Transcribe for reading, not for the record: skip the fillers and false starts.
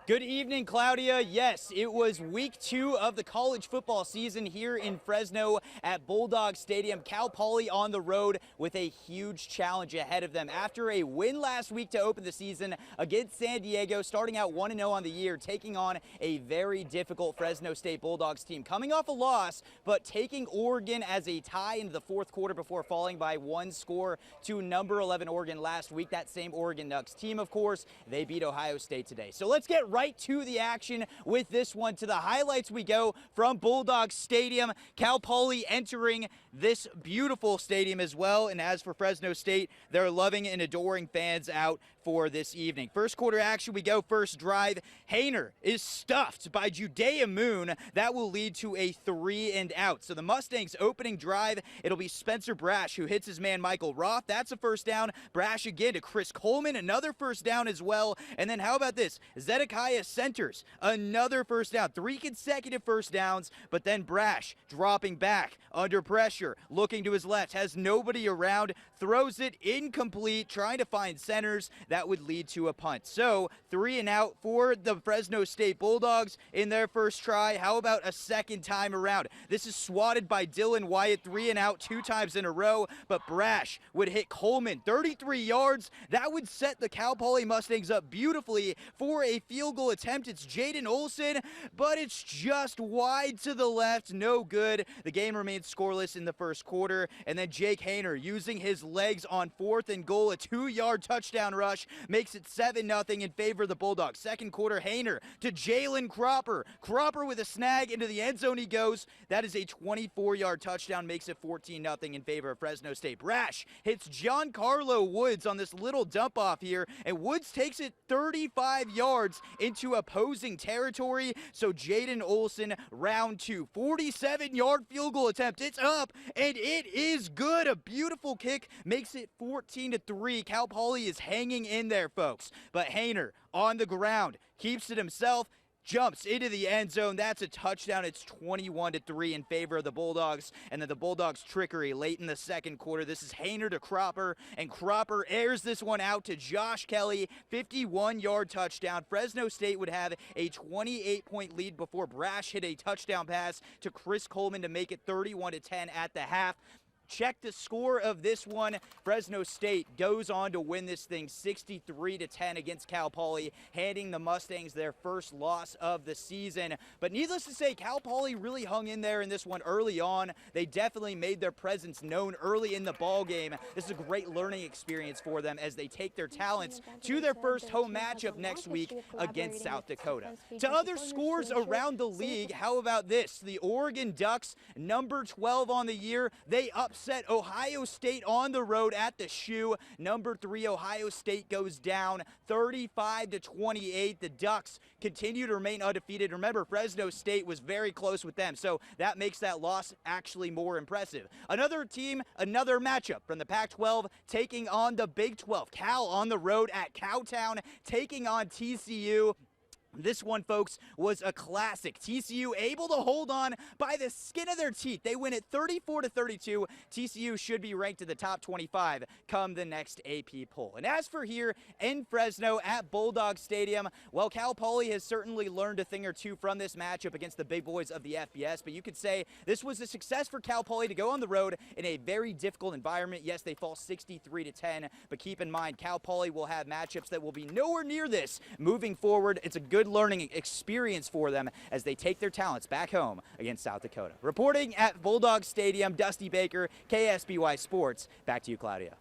Good evening, Claudia. Yes, it was week 2 of the college football season here in Fresno at Bulldog Stadium. Cal Poly on the road with a huge challenge ahead of them. After a win last week to open the season against San Diego, starting out 1-0 on the year, taking on a very difficult Fresno State Bulldogs team. Coming off a loss, but taking Oregon as a tie into the fourth quarter before falling by one score to number 11 Oregon last week. That same Oregon Ducks team, of course, they beat Ohio State today. So let's get right to the action with this one. To the highlights we go from Bulldog Stadium. Cal Poly entering this beautiful stadium as well. And as for Fresno State, they're loving and adoring fans out for this evening. First quarter action, we go first drive. Hayner is stuffed by Judea Moon. That will lead to a 3 and out. So the Mustangs opening drive, it'll be Spencer Brash who hits his man Michael Roth. That's a first down. Brash again to Chris Coleman, another first down as well. And then how about this? Zedekiah Centers, another first down. 3 consecutive first downs, but then Brash dropping back under pressure, looking to his left, has nobody around, throws it incomplete, trying to find Centers. That would lead to a punt. So 3 and out for the Fresno State Bulldogs in their first try. How about a second time around? This is swatted by Dylan Wyatt, 3 and out 2 times in a row, but Brash would hit Coleman 33 yards. That would set the Cal Poly Mustangs up beautifully for a field goal attempt. It's Jaden Olson, but it's just wide to the left. No good. The game remains scoreless in the first quarter, and then Jake Hayner using his legs on 4th and goal, a 2-yard touchdown rush makes it 7-0 in favor of the Bulldogs. Second quarter, Hayner to Jalen Cropper. Cropper with a snag into the end zone he goes. That is a 24-yard touchdown, makes it 14-0 in favor of Fresno State. Brash hits Giancarlo Woods on this little dump off here, and Woods takes it 35 yards into opposing territory. So Jaden Olson, round 2, 47-yard field goal attempt. It's up, and it is good. A beautiful kick makes it 14-3. Cal Poly is hanging in there, folks. But Hayner on the ground keeps it himself, jumps into the end zone. That's a touchdown. It's 21-3 in favor of the Bulldogs. And then the Bulldogs' trickery late in the second quarter. This is Hayner to Cropper, and Cropper airs this one out to Josh Kelly. 51-yard touchdown. Fresno State would have a 28-point lead before Brash hit a touchdown pass to Chris Coleman to make it 31-10 at the half. Check the score of this one. Fresno State goes on to win this thing 63-10 against Cal Poly, handing the Mustangs their first loss of the season. But needless to say, Cal Poly really hung in there in this one early on. They definitely made their presence known early in the ball game. This is a great learning experience for them as they take their talents to their first home matchup next week against South Dakota. To other scores around the league, how about this? The Oregon Ducks, number 12 on the year, they upset Ohio State on the road at the Shoe. Number 3 Ohio State goes down 35-28. The Ducks continue to remain undefeated. Remember, Fresno State was very close with them, so that makes that loss actually more impressive. Another team, another matchup from the Pac-12 taking on the Big 12. Cal on the road at Cowtown taking on TCU. This one, folks, was a classic. TCU able to hold on by the skin of their teeth. They win it 34-32. TCU should be ranked in the top 25 come the next AP poll. And as for here in Fresno at Bulldog Stadium, well, Cal Poly has certainly learned a thing or two from this matchup against the big boys of the FBS, but you could say this was a success for Cal Poly to go on the road in a very difficult environment. Yes, they fall 63-10, but keep in mind, Cal Poly will have matchups that will be nowhere near this moving forward. It's a good learning experience for them as they take their talents back home against South Dakota. Reporting at Bulldog Stadium, Dusty Baker, KSBY Sports. Back to you, Claudia.